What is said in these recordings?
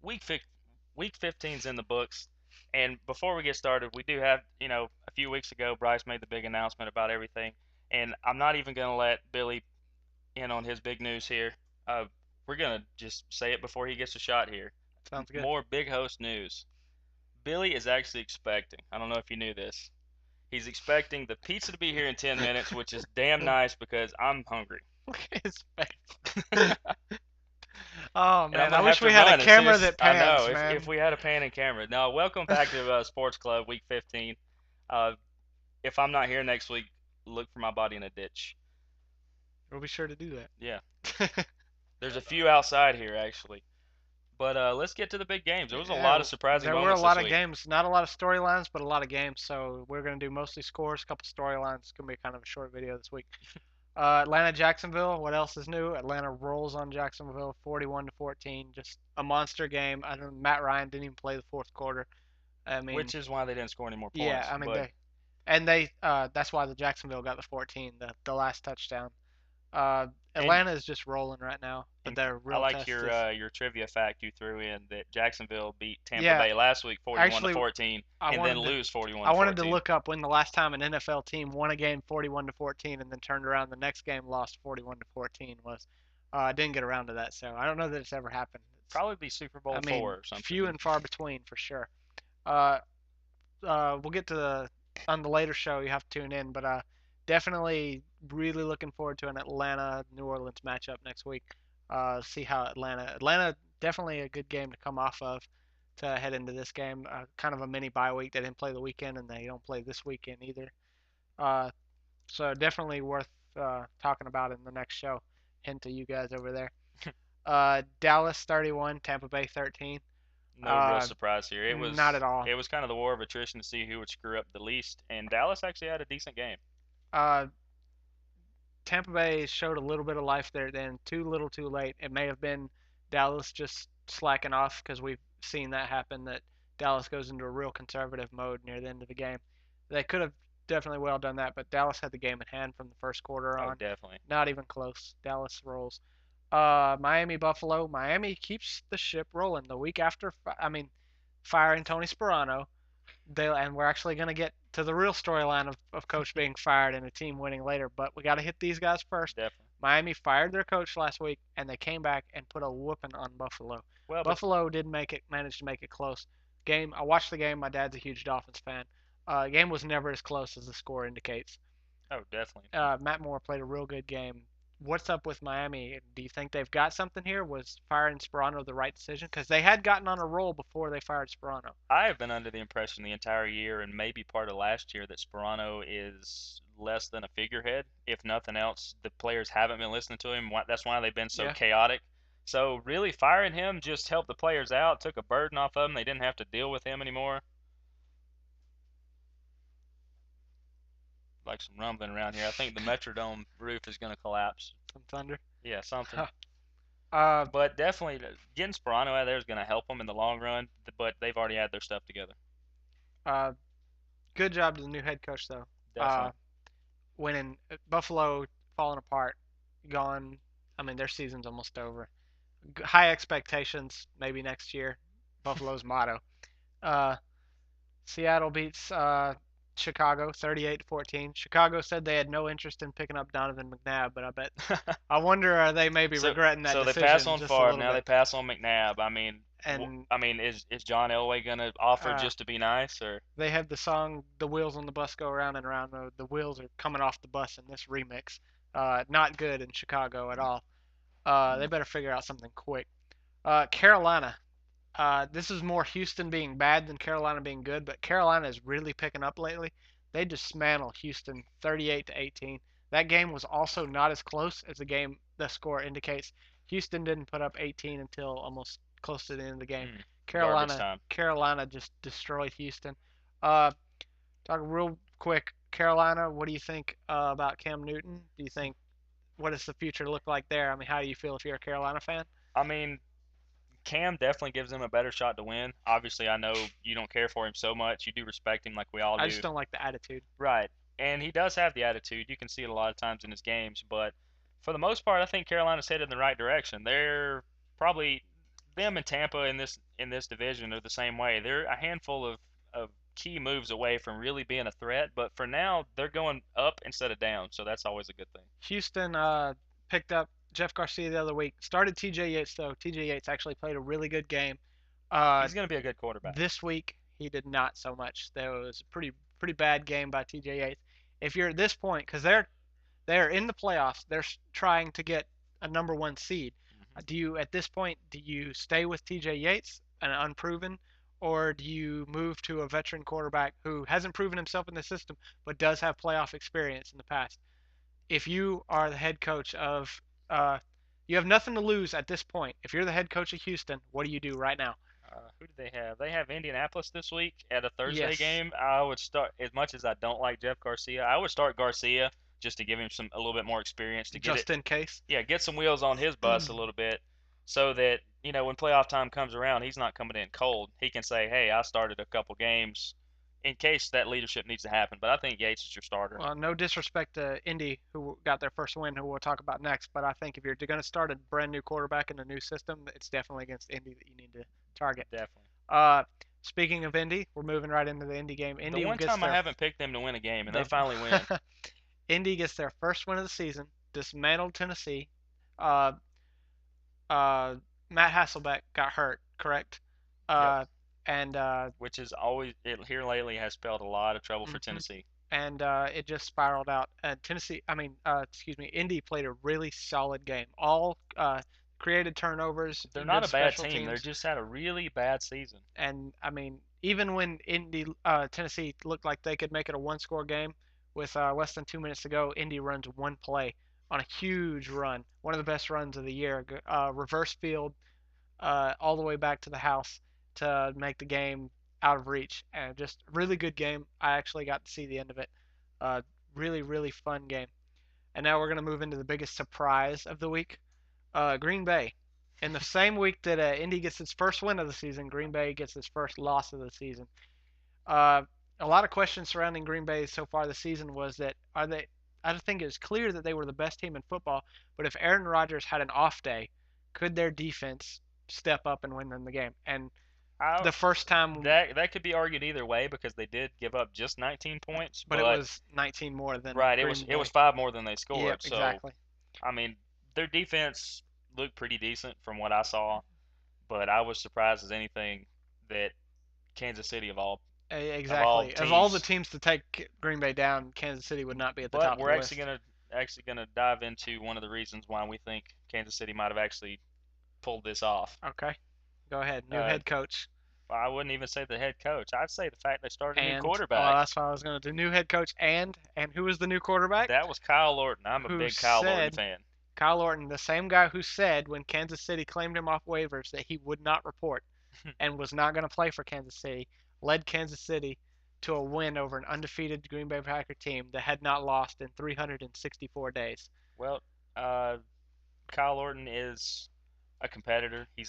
week fif- week 15's in the books, and before we get started, we do have a few weeks ago Bryce made the big announcement about everything, and I'm not even gonna let Billy in on his big news here. Uh, we're gonna just say it before he gets a shot here. Sounds good. More big host news. Billy is actually expecting. I don't know if you knew this. He's expecting the pizza to be here in 10 minutes, which is damn nice because I'm hungry. Look at his face. Oh And I'm man, I gonna have wish to we had a run as soon camera as that I know. pans, If man. we had a pan and camera. Now, welcome back to Sports Club Week 15. Uh, if I'm not here next week, look for my body in a ditch. We'll be sure to do Yeah, that. there's a few outside here actually. But let's get to the big games. There was a lot Yeah, of surprising there were a moments this lot of week. games. Not a lot of storylines, but a lot of games. So we're gonna do mostly scores, a couple storylines. It's gonna be kind of a short video this week. Atlanta Jacksonville. What else is new? Atlanta rolls on Jacksonville, 41 to 14. Just a monster game. I don't. Matt Ryan didn't even play the fourth quarter. I mean, Which is why they didn't score any more yeah. points. I mean But they. That's why the Jacksonville got the 14, the last touchdown. Uh, and Atlanta is just rolling right now, but and their I real like test is your trivia fact you threw in that Jacksonville beat Tampa yeah. Bay last week 41 to Actually, 14 I and then wanted to lose 41 I to wanted to 14. look up when the last time an NFL team won a game 41 to 14 and then turned around the next game lost 41 to 14 was. I didn't get around to that, so I don't know that it's ever happened. Probably be Super I Bowl mean, 4 or something. few and far between for sure. Uh, we'll get to on the later show. You have to tune in, but definitely really looking forwad to an Atlanta New Orleans matchup next week. See how Atlanta definitely a good game to come off of to head into this game. Kind of a mini bye week. They didn't play the weekend and they don't play this weekend either. Uh, so definitely worth talking about in the next show. Hint to you guys over there. Dallas 31, Tampa Bay 13. No real Uh, surprise here. It Not at was all. it was kind of the war of attrition to see who would screw up the least, and Dallas actually had a decent game. Uh, Tampa Bay showed a little bit of life there then, too little too late. It may have been Dallas just slacking off because we've seen that happen, that Dallas goes into a real conservative mode near the end of the game. They could have definitely well done that, but Dallas had the game in hand from the first quarter Oh, on. definitely. Not even close. Dallas rolls. Miami Buffalo. Miami keeps the ship rolling. The week after, firing Tony Sperano, and we're actually going to get to the real storyline of coach being fired and a team winning later, but we got to hit these guys first. Definitely. Miami fired their coach last week and they came back and put a whooping on Buffalo. Well, but Buffalo did manage to make it close. Game I watched the game. My dad's a huge Dolphins fan. Game was never as close as the score indicates. oh, definitely. Matt Moore played a real good game. What's up with Miami? Do you think they've got something here? Was firing Sperano the right decision? Because they had gotten on a roll before they fired Sperano. I have been under the impression the entire year and maybe part of last year that Sperano is less than a figurehead. If nothing else, the players haven't been listening to him. That's why they've been so Yeah. chaotic. So really, firing him just helped the players out, took a burden off of them. They didn't have to deal with him anymore. Like some rumbling around here. I think the Metrodome roof is going to collapse. Some thunder. Yeah, something. uh, But definitely getting Sperano out of there is going to help them in the long run. But they've already had their stuff together. uh, Good job to the new head coach though. Uh, Definitely. Winning Buffalo falling apart, gone. I mean, their season's almost over. High expectations, maybe next year. Buffalo's motto. Uh, Seattle beats Chicago 38 to 14. Chicago said they had no interest in picking up Donovan McNabb, but I wonder are they maybe So regretting that so they pass decision on just a Favre, little now they bit. pass on McNabb. And I mean, is John Elway gonna offer uh, just to be nice or? they have the song "The Wheels on the Bus Go Round and Round." The wheels are coming off the bus in this remix. Not good in Chicago at all. They better figure out something quick. Carolina. This is more Houston being bad than Carolina being good, but Carolina is really picking up lately. They dismantle Houston 38 to 18. That game was also not as close as the score indicates. Houston didn't put up 18 until almost close to the end of the game. Mm, garbage Carolina time. Carolina just destroyed Houston. Uh, Talk real quick. Carolina, what do you think about Cam Newton? Do you think what does the future look like there? I mean, how do you feel if you're a Carolina fan? I mean, Cam definitely gives them a better shot to win. Obviously, I know you don't care for him so much. You do respect him like we all I just do. don't like the attitude. Right. And he does have the attitude. You can see it a lot of times in his games, but for the most part, I think Carolina's headed in the right direction. They're probably them and Tampa in this division are the same way. They're a handful of key moves away from really being a threat, but for now they're going up instead of down, so that's always a good thing. Houston picked up Jeff Garcia the other week. Started T.J. Yates though. T.J. Yates actually played a really good game. Uh, He's going to be a good quarterback. this week he did not so much. There was a pretty bad game by T.J. Yates. If you're at this point, because they're in the playoffs, they're trying to get a number one seed. Hmm. Do you at this point do you stay with T.J. Yates, an unproven, or do you move to a veteran quarterback who hasn't proven himself in the system but does have playoff experience in the past? If you are the head coach of, you have nothing to lose at this point. If you're the head coach of Houston, what do you do right now? Who do they have? They have Indianapolis this week at a Thursday Yes, game. I would start as much as I don't like Jeff Garcia. I would start Garcia just to give him a little bit more experience to get it. just in case. Yeah, get some wheels on his bus a little bit, so that when playoff time comes around, he's not coming in cold. He can say, "Hey, I started a couple games," in case that leadership needs to happen. But I think Yates is your starter. Well, no disrespect to Indy, who got their first win, who we'll talk about next, but I think if you're going to start a brand new quarterback in a new system, it's definitely against Indy that you need to target. Definitely. Uh, speaking of Indy, we're moving right into the Indy game. The Indy one gets time I their haven't picked them to win a game, and they they finally win. Indy gets their first win of the season, dismantled Tennessee. Uh, uh, Matt Hasselbeck got hurt, correct? Yep. Uh, and Which is always here lately has spelled a lot of trouble for mhm. Tennessee. and it just spiraled out. Tennessee, I mean, excuse me, Indy played a really solid game. All created turnovers, They're not good a bad special team. They're teams, just had a really bad season. and I mean, even when Tennessee looked like they could make it a one-score game with less than 2 minutes to go, Indy runs one play on a huge run, one of the best runs of the year, reverse field all the way back to the house to make the game out of reach. And just really good game. I actually got to see the end of it. Uh, really fun game. And now we're going to move into the biggest surprise of the week. Green Bay. In the same week that Indy gets its first win of the season, Green Bay gets its first loss of the season. Uh, a lot of questions surrounding Green Bay so far this season was that are they? I think it's clear that they were the best team in football, but if Aaron Rodgers had an off day, could their defense step up and win them the game? And I the first time, that could be argued either way because they did give up just 19 points, but it but was 19 more than right, it was Green it was Bay. five more than they Yep, scored. So exactly. I mean, their defense looked pretty decent from what I saw, but I was surprised as anything that Kansas City of all Exactly. Of all the teams. teams to take Green Bay down, Kansas City would not be at the But top of we're the actually list. gonna dive into one of the reasons why we think Kansas City might have actually pulled this off. Okay, go ahead. New Uh, head coach. I wouldn't even say the head coach. I'd say the fact they started a new And quarterback. that's what I was going to do. New head coach and who was the new quarterback? That was Kyle Orton. I'm a Who big Kyle Orton said fan. Kyle Orton, the same guy who said when Kansas City claimed him off waivers that he would not report and was not going to play for Kansas City, led Kansas City to a win over an undefeated Green Bay Packer team that had not lost in 364 days. Well, uh, Kyle Orton is a competitor. He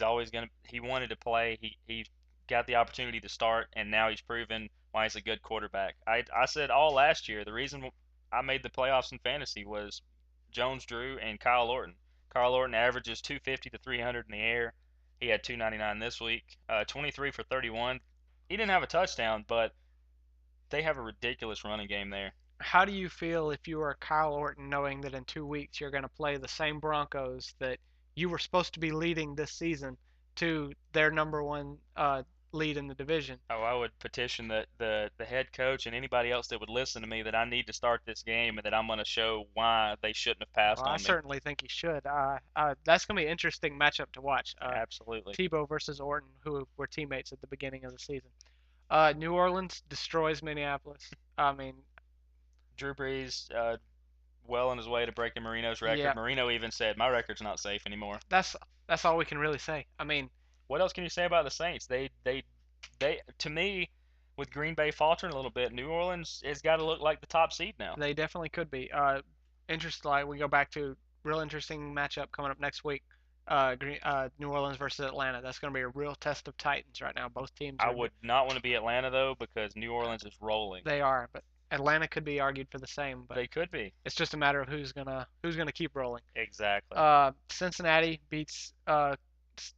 wanted to play. He got the opportunity to start, and now he's proven why he's a good quarterback. I said all last year the reason I made the playoffs in fantasy was Jones Drew and Kyle Orton. Kyle Orton averages 250 to 300 in the air. He had 299 this week. 23 for 31. He didn't have a touchdown, but they have a ridiculous running game there. How do you feel if you are Kyle Orton knowing that in 2 weeks you're going to play the same Broncos that you were supposed to be leading this season to their number one lead in the division? Oh, I would petition the head coach and anybody else that would listen to me that I need to start this game and that I'm going to show why they shouldn't have Well, passed I on me. certainly think he should. That's going to be an interesting matchup to watch. Absolutely. Tebow versus Orton, who were teammates at the beginning of the season. New Orleans destroys Minneapolis. I mean, Drew Brees, well on his way to breaking Marino's record. yeah, Marino even said, "My record's not safe anymore." that's that's all we can really say. I mean, What else can you say about the Saints? They to me, with Green Bay faltering a little bit, New Orleans has got to look like the top seed now. they definitely could be. Like we go back to real interesting matchup coming up next week. New Orleans versus Atlanta. That's going to be a real test of Titans right now. Both teams I are would not want to be Atlanta though because New Orleans is rolling. they are, but Atlanta could be argued for the same. But They could be. it's just a matter of who's gonna keep rolling. Exactly. Cincinnati beats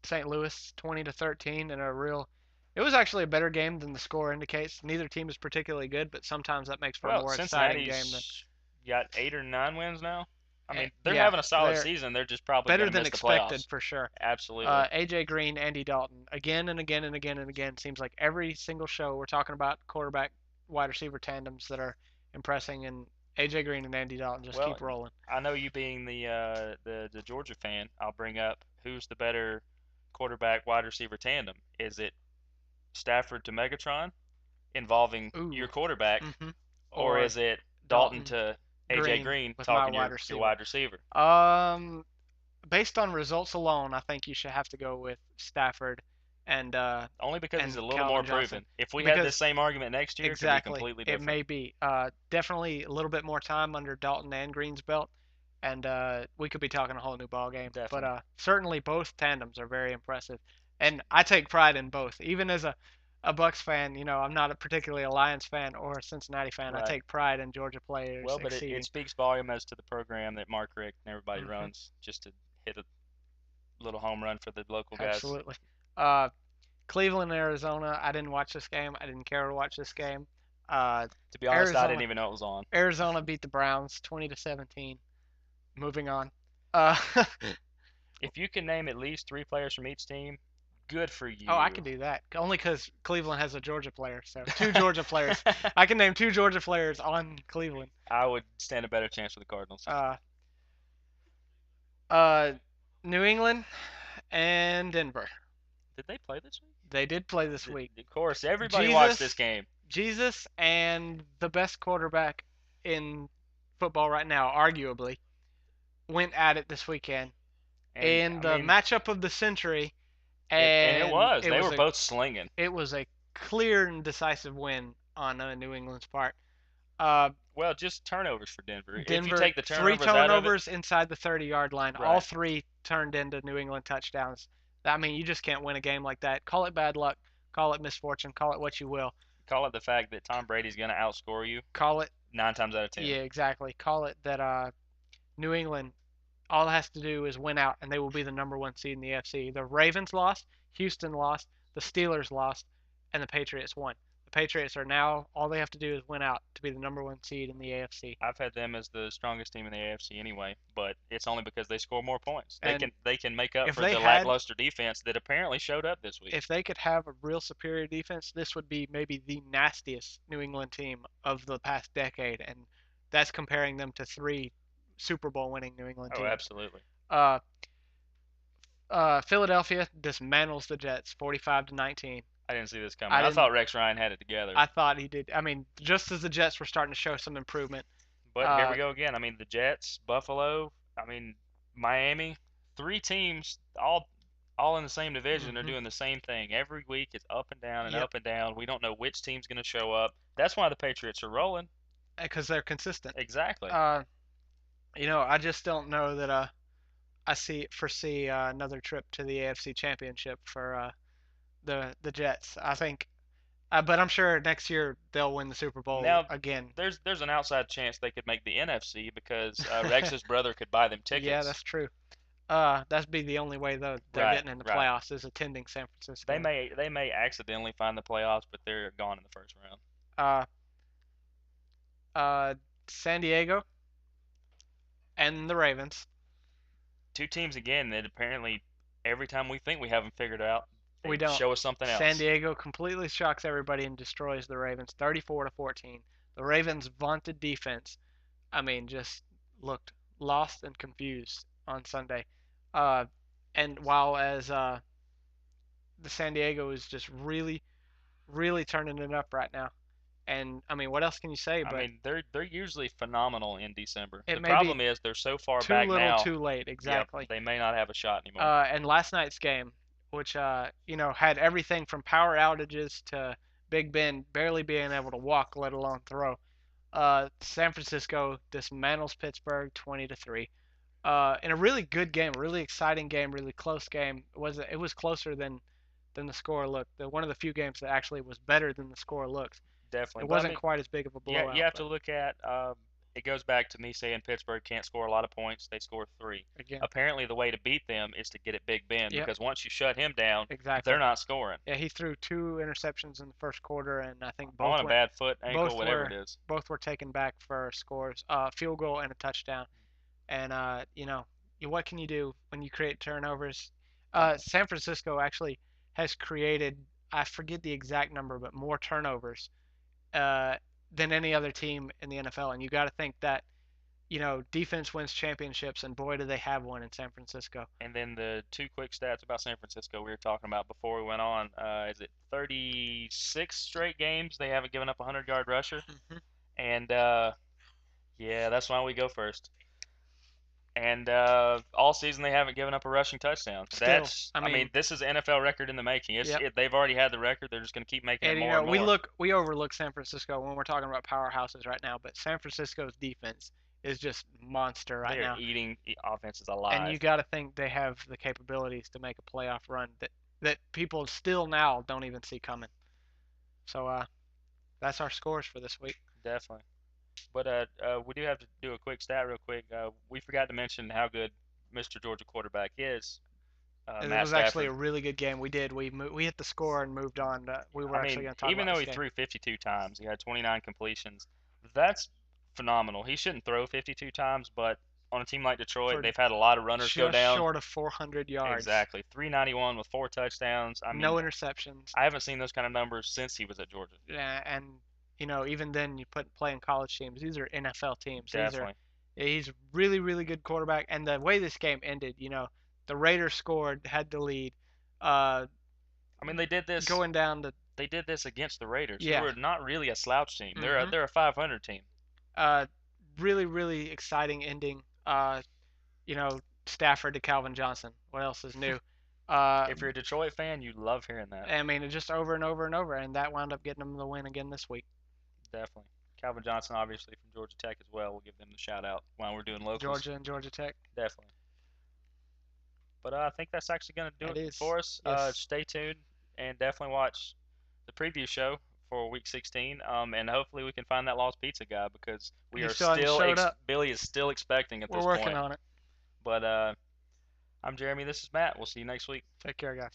St. Louis 20-13 in a real. It was actually a better game than the score indicates. Neither team is particularly good, but sometimes that makes for a Well, more exciting game than. Cincinnati's got 8 or 9 wins now. I mean, they're Yeah, having a solid they're season. They're just probably better going to than miss the expected playoffs. for sure. Absolutely. AJ Green, Andy Dalton, again and again and again and again. Seems like every single show we're talking about quarterback wide receiver tandems that are impressing, and AJ Green and Andy Dalton just Well, keep rolling. I know you being the Georgia fan, I'll bring up who's the better quarterback wide receiver tandem. Is it Stafford to Megatron involving Ooh, your quarterback, mm-hmm. or Or is it Dalton Dalton to AJ Green Green with my talking wide your receiver. wide receiver? Um, Based on results alone, I think you should have to go with Stafford and uh, Only because he's and a little more Calvin Johnson proven. If we had this because same argument next year, it could be exactly completely it different. may be definitely a little bit more time under Dalton and Green's belt, and we could be talking a whole new ball game. But Definitely. certainly both tandems are very impressive, and I take pride in both. Even as a Bucks fan, I'm not a particularly a Lions fan or a Cincinnati fan. I Right. take pride in Georgia players Well, but it exceeding. speaks volume as to the program that Mark Richt and everybody Hmm. runs just to hit a little home run for the local guys. Absolutely. Uh, Cleveland, Arizona. I didn't watch this game. I didn't care to watch this game. Uh, To be honest, I didn't Arizona, even know it was on. Arizona beat the Browns 20-17. Moving on. Uh, If you can name at least 3 players from each team, good for oh, I you. can do that. Only because Cleveland has a Georgia player. So two Georgia players. I can name two Georgia players on Cleveland. I would stand a better chance with the Cardinals. Uh, uh, New England and Denver. Did they play this week? They did play this week. Of course, everybody watched this Jesus, game. Jesus, and the best quarterback in football right now, arguably, went at it this weekend And in I the mean, matchup of the century, it and was. They were both slinging. it was a clear and decisive win on New England's part. Uh, Well, just turnovers for Denver. If you Denver, take the three turnovers out of it, turnovers inside the 30-yard line. All right. three turned into New England touchdowns. I mean, you just can't win a game like that. Call it bad luck, call it misfortune, call it what you will. Call it the fact that Tom Brady's going to outscore you Call it, 9 times out of 10. yeah, exactly. Call it that New England all it has to do is win out, and they will be the number one seed in the AFC. The Ravens lost, Houston lost, the Steelers lost, and the Patriots won. The Patriots are now all they have to do is win out to be the number one seed in the AFC. I've had them as the strongest team in the AFC anyway, but it's only because they score more points. They And can they can make up if for they the had lackluster defense that apparently showed up this week. if they could have a real superior defense, this would be maybe the nastiest New England team of the past decade, and that's comparing them to three Super Bowl winning New England Oh, teams. absolutely. Uh, Philadelphia dismantles the Jets 45-19. I didn't see this coming. I I didn't. thought Rex Ryan had it together. I thought he did. I mean, just as the Jets were starting to show some improvement. But here we Uh, go again. I mean, the Jets, Buffalo, I mean, Miami, 3 teams all in the same division are mhm. doing the same thing. Every week it's up and down and Yep, up and down. We don't know which team's going to show up. That's why the Patriots are rolling. because they're consistent. Exactly. Uh, I just don't know that I foresee another trip to the AFC Championship for the Jets. I think, but I'm sure next year they'll win the Super Bowl Now, again. there's an outside chance they could make the NFC because Rex's brother could buy them Yeah, tickets. that's true. That'd be the only way though they're Right, getting in the right. playoffs is attending San They Francisco. may accidentally find the playoffs, but they're gone in the first round. Uh, San Diego and the Ravens. 2 teams again that apparently every time we think we have them figured out, We they don't. show us something San else. Diego completely shocks everybody and destroys the Ravens 34-14. The Ravens' vaunted defense, I mean, just looked lost and confused on Sunday. Uh, and while as the San Diego is just really, really turning it up right now. And I mean, what else can you say? I But mean, they're usually phenomenal in December. it The may be problem is they're so far too back little, now. too late. Yep, Exactly. they may not have a shot anymore. And last night's game, which had everything from power outages to Big Ben barely being able to walk, let alone throw. San Francisco dismantles Pittsburgh 20-3. In a really good game, really exciting game, really close game. It was closer than the score looked. One of the few games that actually was better than the score looked. It Definitely, but I wasn't mean, quite as big of a yeah, you blowout, have to but look at it goes back to me saying Pittsburgh can't score a lot of points. They score three. again. Apparently, the way to beat them is to get at Big Ben Yep, because once you shut him down, exactly. they're not scoring Yeah, he threw two interceptions in the first quarter, and I think on a bad foot, ankle, both whatever it were is. both were taken back for scores, field goal and a touchdown. And what can you do when you create turnovers? San Francisco actually has created, I forget the exact number, but more turnovers uh, than any other team in the NFL. And you got to think that defense wins championships, and boy, do they have one in San Francisco. And then the two quick stats about San Francisco we were talking about before we went on. Is it 36 straight games they haven't given up a 100-yard rusher? Mm-hmm. And yeah, that's why we go first. And all season they haven't given up a rushing touchdown. Still, That's, I I mean, mean, this is an NFL record in the making. yep. They've already had the record. They're just going to keep making it And more and we more. overlook San Francisco when we're talking about powerhouses right now, but San Francisco's defense is just monster right They're now. eating offenses And you alive. got to think they have the capabilities to make a playoff run that people still now don't even see coming. So that's our scores for this week. Definitely. But we do have to do a quick stat real quick. We forgot to mention how good Mr. Georgia quarterback is, It Matt was actually Stafford. a really good game. We hit the score and moved on. We were I actually mean, going to talk even about though this he game. threw 52 times, he had 29 completions. That's phenomenal. He shouldn't throw 52 times, but on a team like Detroit, For they've had a lot of runners go just down. short of 400 yards, Exactly. 391 with four touchdowns. I no mean, interceptions. I haven't seen those kind of numbers since he was at Georgia. And even then you put playing college teams. These are NFL teams. Definitely. He's really really good quarterback. And the way this game ended, the Raiders scored, had the lead, uh, I mean, going down to they did this against the Raiders, who yeah. are not really a slouch team. Mhm. They're a 500 team. Uh, really really exciting ending. You know Stafford to Calvin Johnson. What else is new? Uh, If you're a Detroit fan, you love hearing that. I mean, just over and over and over, and that wound up getting them the win again this week. Definitely. Calvin Johnson, obviously from Georgia Tech as well. We'll give them the shout out while we're doing locals. Georgia and Georgia Tech. Definitely. But I think that's actually going to do That it is. for us. Yes. Stay tuned and definitely watch the preview show for Week 16. And hopefully we can find that lost pizza guy because we He are still hasn't still showed up. Billy is still expecting at We're this working point. on it. But I'm Jeremy. This is Matt. We'll see you next week. Take care, guys.